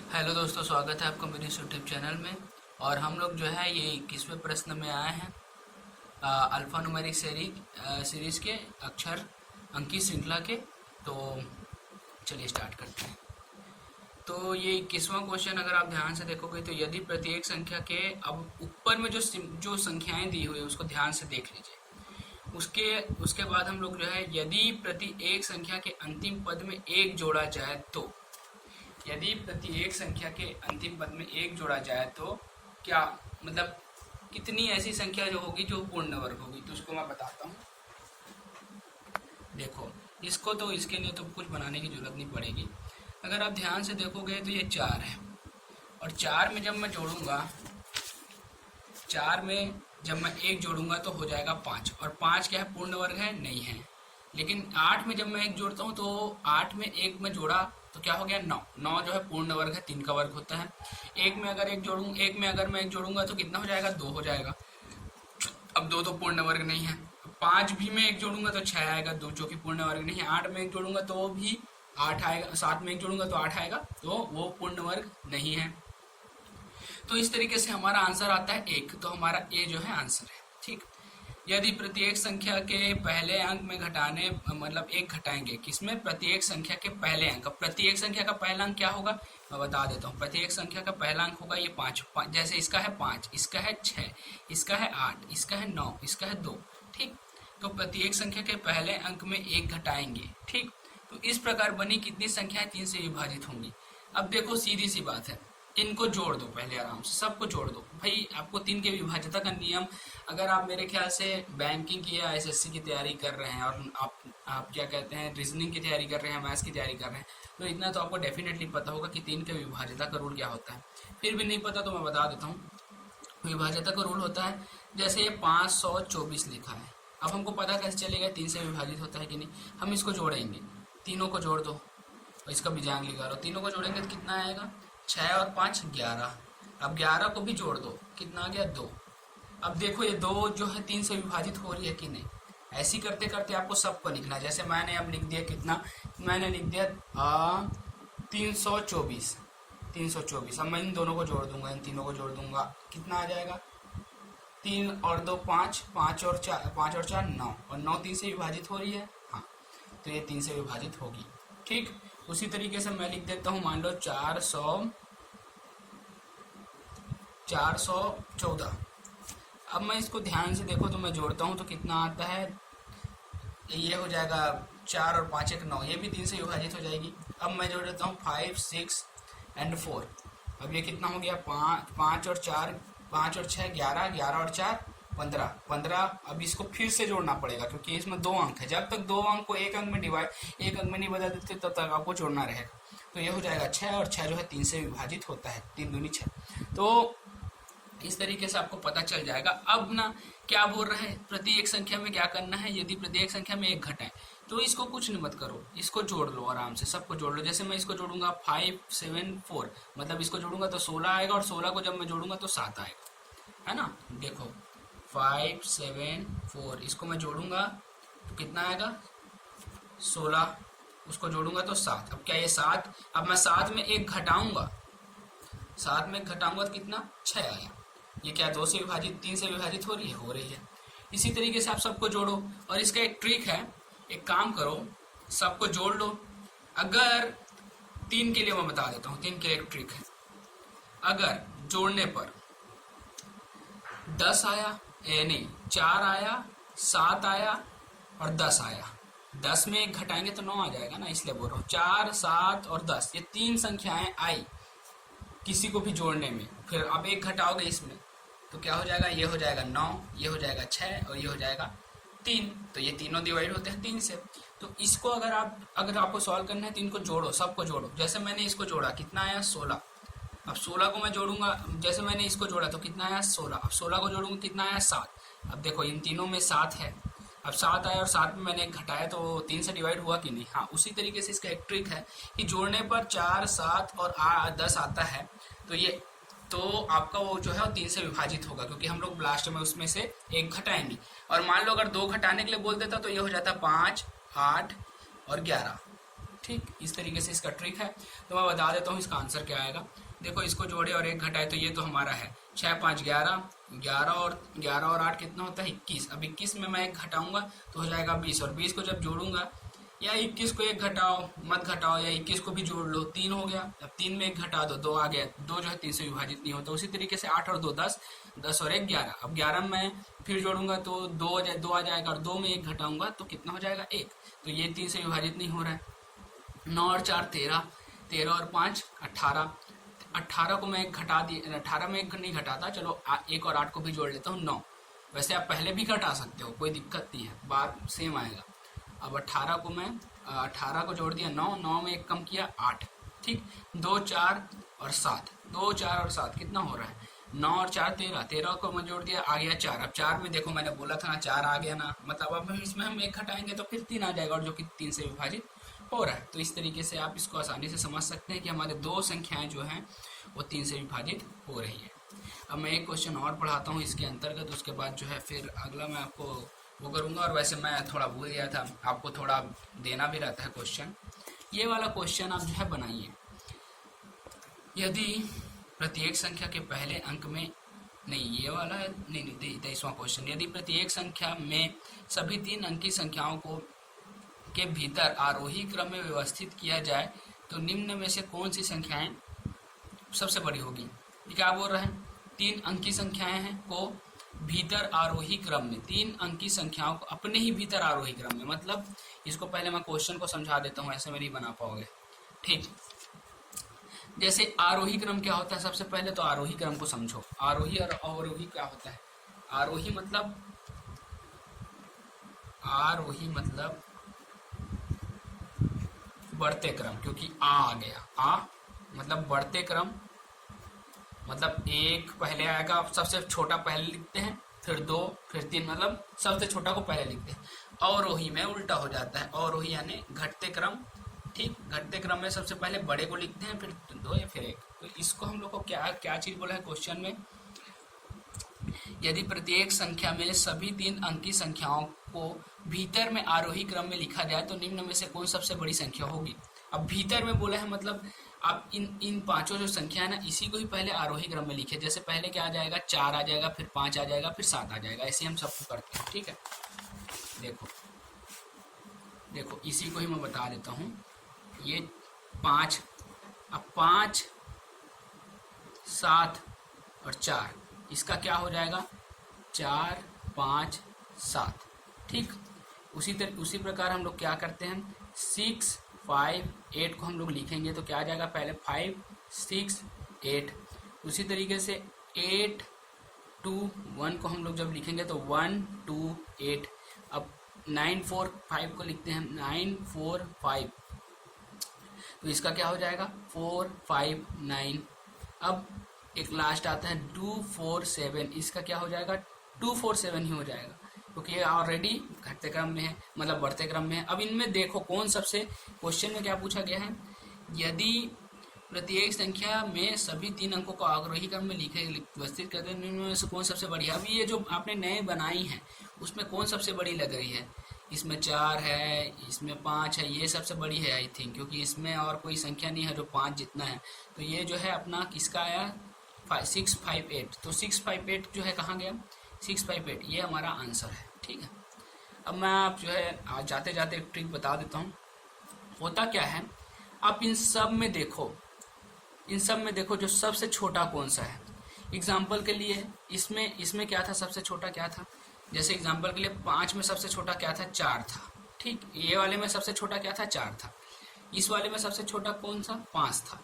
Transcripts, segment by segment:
Hello दोस्तों, स्वागत है आपका मेरे इस यूट्यूब चैनल में। और हम लोग जो है ये 21वें प्रश्न में आए हैं अल्फा न्यूमेरिक सीरीज के अक्षर अंकी श्रृंखला के। तो चलिए स्टार्ट करते हैं। तो ये 21वां क्वेश्चन अगर आप ध्यान से देखोगे तो यदि प्रत्येक संख्या के, अब ऊपर में जो संख्याएं दी हुई है उसको ध्यान से देख लीजिए। उसके उसके बाद हम लोग जो है यदि प्रति एक संख्या के अंतिम पद में एक जोड़ा जाए तो, यदि प्रत्येक संख्या के अंतिम पद में एक जोड़ा जाए तो क्या, मतलब कितनी ऐसी संख्या जो होगी जो पूर्ण वर्ग होगी। तो उसको मैं बताता हूँ। देखो, इसको तो इसके लिए तो कुछ बनाने की जरूरत नहीं पड़ेगी। अगर आप ध्यान से देखोगे तो ये 4 है, और 4 में जब मैं जोड़ूंगा, 4 में जब मैं एक जोड़ूंगा तो हो जाएगा 5। और 5 क्या है, पूर्ण वर्ग है? नहीं है। लेकिन 8 में जब मैं एक जोड़ता हूँ तो 8 में एक में जोड़ा तो क्या हो गया, 9। 9 जो है पूर्ण वर्ग है, 3 का वर्ग होता है। एक में अगर मैं एक जोड़ूंगा तो कितना हो जाएगा, 2 हो जाएगा। अब 2 तो पूर्ण वर्ग नहीं है। 5 भी में एक जोड़ूंगा तो 6 आएगा, 2 जो कि पूर्ण वर्ग नहीं है। 8 में एक जोड़ूंगा तो भी 8 आएगा। 7 में एक जोड़ूंगा तो 8 आएगा, तो वो पूर्ण वर्ग नहीं है। तो इस तरीके से हमारा आंसर आता है 1। तो हमारा ए जो है आंसर है। ठीक। यदि प्रत्येक संख्या के पहले अंक में घटाने, मतलब एक घटाएंगे किसमें, प्रत्येक संख्या के पहले अंक। प्रत्येक संख्या का पहला अंक क्या होगा, मैं बता देता हूँ। प्रत्येक संख्या का पहला अंक होगा ये 5। जैसे इसका है 5, इसका है 6, इसका है 8, इसका है 9, इसका है 2। ठीक। तो प्रत्येक संख्या के पहले अंक में एक घटाएंगे। ठीक। तो इस प्रकार बनी कितनी संख्याएं 3 से विभाजित होंगी। अब देखो, सीधी सी बात है, इनको जोड़ दो पहले, आराम से सबको जोड़ दो भाई। आपको 3 के विभाज्यता का नियम, अगर आप मेरे ख्याल से बैंकिंग की या एसएससी की तैयारी कर रहे हैं, और आप क्या कहते हैं, रीजनिंग की तैयारी कर रहे हैं, मैथ्स की तैयारी कर रहे हैं, तो इतना तो आपको डेफिनेटली पता होगा कि 3 के विभाज्यता का रूल क्या होता है। फिर भी नहीं पता तो मैं बता देता हूँ। विभाज्यता का रूल होता है, जैसे ये 524 लिखा है। अब हमको पता कैसे चलेगा 3 से विभाजित होता है कि नहीं। हम इसको जोड़ेंगे, तीनों को जोड़ दो, और इसका भी जांग लगा लो। तीनों को जोड़ेंगे तो कितना आएगा, 6 और 5 11। अब 11 को भी जोड़ दो, कितना आ गया, 2। अब देखो ये 2 जो है 3 से विभाजित हो रही है कि नहीं। ऐसी करते करते आपको सबको लिखना है। जैसे मैंने अब लिख दिया कितना, मैंने लिख दिया 324। 324। अब मैं इन दोनों को जोड़ दूंगा, इन तीनों को जोड़ दूंगा, कितना आ जाएगा, 3 और 2 5, 5 और 4 9, और 9 3 से विभाजित हो रही है। हाँ, तो ये 3 से विभाजित होगी। ठीक। उसी तरीके से मैं लिख देता हूँ, मान लो 414। अब मैं इसको ध्यान से देखो तो मैं जोड़ता हूँ तो कितना आता है, ये हो जाएगा 4 और 5 1 9, ये भी 3 से विभाजित हो जाएगी। अब मैं जोड़ देता हूँ 5 6 एंड 4। अब ये कितना हो गया, 5 और 4, 5 और 6 11, 11 और 4 15, 15। अब इसको फिर से जोड़ना पड़ेगा क्योंकि इसमें 2 अंक है। जब तक 2 अंक को एक अंक में नहीं बदल देते तब तक आपको जोड़ना रहेगा। तो ये हो जाएगा 6, और 6 जो है 3 से विभाजित होता है, 3 दूनी 6। तो इस तरीके से आपको पता चल जाएगा। अब ना क्या बोल रहे हैं, प्रत्येक संख्या में क्या करना है, यदि प्रत्येक संख्या में एक घटाए तो इसको कुछ नहीं मत करो, इसको जोड़ लो, आराम से सबको जोड़ लो। जैसे मैं इसको जोड़ूंगा 5 7 4, मतलब इसको जोड़ूंगा तो 16 आएगा, और 16 को जब मैं जोड़ूंगा तो 7 आएगा, है ना। देखो 5 7 4, इसको मैं जोड़ूंगा तो कितना आएगा, 16। उसको जोड़ूंगा तो 7। अब क्या ये 7, अब मैं 7 में एक घटाऊंगा, 7 में घटाऊंगा तो कितना, 6 आया। ये क्या 2 से विभाजित, 3 से विभाजित हो रही है, हो रही है। इसी तरीके से आप सबको जोड़ो। और इसका एक ट्रिक है, एक काम करो, सबको जोड़ लो। अगर 3 के लिए मैं बता देता हूँ, 3 के एक ट्रिक है। अगर जोड़ने पर 10 आया, नहीं 4 आया, 7 आया और 10 आया, 10 में एक घटाएंगे तो 9 आ जाएगा ना, इसलिए बोल रहा हूँ। 4 7 और 10, ये 3 संख्याएं आई किसी को भी जोड़ने में, फिर आप एक घटाओगे इसमें तो क्या हो जाएगा, ये हो जाएगा 9, ये हो जाएगा 6 और ये हो जाएगा 3। तो ये तीनों डिवाइड होते हैं 3 से। तो इसको अगर आपको सॉल्व करना है तो इनको जोड़ो, सबको जोड़ो। जैसे मैंने इसको जोड़ा, कितना आया, 16। अब 16 को मैं जोड़ूंगा, जैसे मैंने इसको जोड़ा तो कितना आया, 16। अब 16 को जोड़ूंगा, कितना आया, 7। अब देखो इन तीनों में 7 है। अब 7 आया और 7 में मैंने एक घटाया तो 3 से डिवाइड हुआ कि नहीं। हाँ, उसी तरीके से इसका एक ट्रिक है कि जोड़ने पर 4 7 और 10 आता है तो आपका वो जो है वो 3 से विभाजित होगा, क्योंकि हम लोग लास्ट में उसमें से एक घटाएंगे। और मान लो अगर 2 घटाने के लिए बोल देता तो ये हो जाता 5 8 और 11। ठीक, इस तरीके से इसका ट्रिक है। तो मैं बता देता हूँ इसका आंसर क्या आएगा। देखो, इसको जोड़े और 1 घटाए तो ये तो हमारा है 6 5 11, 11 और 8 कितना होता है 21। अब 21 में मैं 1 घटाऊंगा तो हो जाएगा 20, और 20 को जब जोड़ूंगा, या 21 को 1 घटाओ मत घटाओ, या 21 को भी जोड़ लो, 3 हो गया। अब 3 में 1 घटा दो, 2 आ गया, 2 जो है 3 से विभाजित नहीं होता। उसी तरीके से 8 और 2 10, 10 और 1 11। अब 11 में फिर जोड़ूंगा तो 2 आ जाएगा, और 2 में 1 घटाऊंगा तो कितना हो जाएगा 1। तो ये 3 से विभाजित नहीं हो रहा है। 9 और 4 13, 13 और 5 18, 18 को मैं 1 घटा दिया, 18 में 1 नहीं घटाता, चलो 1 और 8 को भी जोड़ लेता हूँ 9। वैसे आप पहले भी घटा सकते हो, कोई दिक्कत नहीं है, बात सेम आएगा। अब 18 को मैं 18 को जोड़ दिया 9, 9 में 1 कम किया 8, ठीक। 2 4 और 7, 2 4 और 7 कितना हो रहा है 9 और 4 13, 13 को मैं जोड़ दिया, आ गया 4। अब 4 में देखो मैंने बोला था ना 4 आ गया ना, मतलब अब इसमें हम 1 घटाएंगे तो फिर 3 आ जाएगा, और जो कि 3 से विभाजित हो रहा है। तो इस तरीके से आप इसको आसानी से समझ सकते हैं कि हमारे 2 संख्याएं जो हैं वो 3 से विभाजित हो रही है। अब मैं एक क्वेश्चन और पढ़ाता हूँ इसके अंतर्गत, उसके बाद जो है फिर अगला मैं आपको वो करूँगा। और वैसे मैं थोड़ा भूल गया था, आपको थोड़ा देना भी रहता है क्वेश्चन। ये वाला क्वेश्चन आप जो है बनाइए। यदि प्रत्येक संख्या के पहले अंक में, नहीं ये वाला है, नहीं 23वां क्वेश्चन। यदि प्रत्येक संख्या में सभी 3 अंकी संख्याओं को के भीतर आरोही क्रम में व्यवस्थित किया जाए तो निम्न में से कौन सी संख्याएं सबसे बड़ी होगी। ये क्या बोल रहे हैं, 3 अंकी संख्याएं हैं को भीतर आरोही क्रम में, 3 अंकी संख्याओं को अपने ही भीतर आरोही क्रम में, मतलब इसको पहले मैं क्वेश्चन को समझा देता हूँ, ऐसे में नहीं बना पाओगे, ठीक। जैसे आरोही क्रम क्या होता है, सबसे पहले तो आरोही क्रम को समझो। आरोही और अवरोही क्या होता है। आरोही मतलब बढ़ते क्रम, क्योंकि आ गया, आ मतलब बढ़ते क्रम, मतलब 1 पहले आएगा, सबसे छोटा पहले लिखते हैं, फिर 2, फिर 3, मतलब सबसे छोटा को पहले लिखते हैं। अवरोही में उल्टा हो जाता है, अवरोही यानी घटते क्रम, ठीक। घटते क्रम में सबसे पहले बड़े को लिखते हैं, फिर 2 या फिर 1। तो इसको हम लोग को क्या चीज बोला है क्वेश्चन में, यदि प्रत्येक संख्या में सभी 3 अंकी संख्याओं को भीतर में आरोही क्रम में लिखा जाए तो निम्न में से कौन सबसे बड़ी संख्या होगी। अब भीतर में बोला है, मतलब आप इन पांचों जो संख्या है ना, इसी को ही पहले आरोही क्रम में लिखे। जैसे पहले क्या आ जाएगा 4 आ जाएगा, फिर 5 आ जाएगा, फिर 7 आ जाएगा, ऐसे हम सबको करते हैं, ठीक है। देखो इसी को ही मैं बता देता हूँ। ये 5, अब 5 7 और 4, इसका क्या हो जाएगा 4 5 7, ठीक। उसी प्रकार हम लोग क्या करते हैं, 6 5 8 को हम लोग लिखेंगे तो क्या आ जाएगा, पहले 5 6 8। उसी तरीके से 8 2 1 को हम लोग जब लिखेंगे तो 1 2 8। अब 9 4 5 को लिखते हैं, 9 4 5, तो इसका क्या हो जाएगा 4 5 9। अब एक लास्ट आता है 2 4 7, इसका क्या हो जाएगा 2 4 7 ही हो जाएगा, क्योंकि ये ऑलरेडी घटते क्रम में है, मतलब बढ़ते क्रम में है। अब इनमें देखो कौन सबसे, क्वेश्चन में क्या पूछा गया है, यदि प्रत्येक संख्या में सभी 3 अंकों को आरोही क्रम में व्यवस्थित करते हैं इनमें से कौन सबसे बड़ी है। अभी ये जो आपने नए बनाई है उसमें कौन सबसे बड़ी लग रही है, इसमें 4 है, इसमें 5 है, ये सबसे बड़ी है आई थिंक, क्योंकि इसमें और कोई संख्या नहीं है जो 5 जितना है। तो ये जो है अपना किसका आया 6 5 8, तो 6 5 8 जो है कहाँ गया 6 5 8, ये हमारा आंसर है, ठीक है। अब मैं आप जो है जाते जाते एक ट्रिक बता देता हूँ। होता क्या है, आप इन सब में देखो जो सबसे छोटा कौन सा है। एग्जाम्पल के लिए इसमें क्या था, सबसे छोटा क्या था, जैसे एग्जाम्पल के लिए 5 में सबसे छोटा क्या था 4 था, ठीक। ये वाले में सबसे छोटा क्या था 4 था, इस वाले में सबसे छोटा कौन सा 5 था,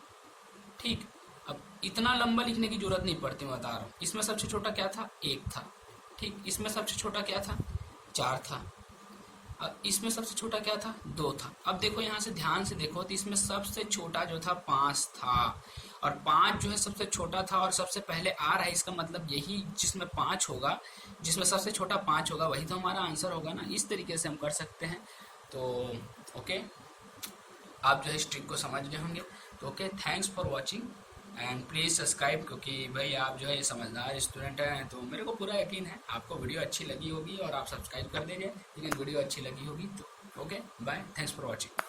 ठीक। अब इतना लंबा लिखने की जरूरत नहीं पड़ती, मैं बता रहा हूँ। इसमें सबसे छोटा क्या था 1 था, ठीक। इसमें सबसे छोटा क्या था 4 था, और इसमें सबसे छोटा क्या था 2 था। अब देखो यहाँ से ध्यान से देखो तो इसमें सबसे छोटा जो था 5 था, और 5 जो है सबसे छोटा था और सबसे पहले आ रहा है, इसका मतलब यही जिसमें 5 होगा, जिसमें सबसे छोटा 5 होगा वही तो हमारा आंसर होगा ना। इस तरीके से हम कर सकते हैं। तो ओके, आप जो है इस ट्रिक को समझ गए होंगे। तो okay, thanks for watching and please subscribe, क्योंकि भाई आप जो है समझदार स्टूडेंट हैं, तो मेरे को पूरा यकीन है आपको वीडियो अच्छी लगी होगी और आप सब्सक्राइब कर दीजिए। लेकिन वीडियो अच्छी लगी होगी तो okay bye, thanks for watching.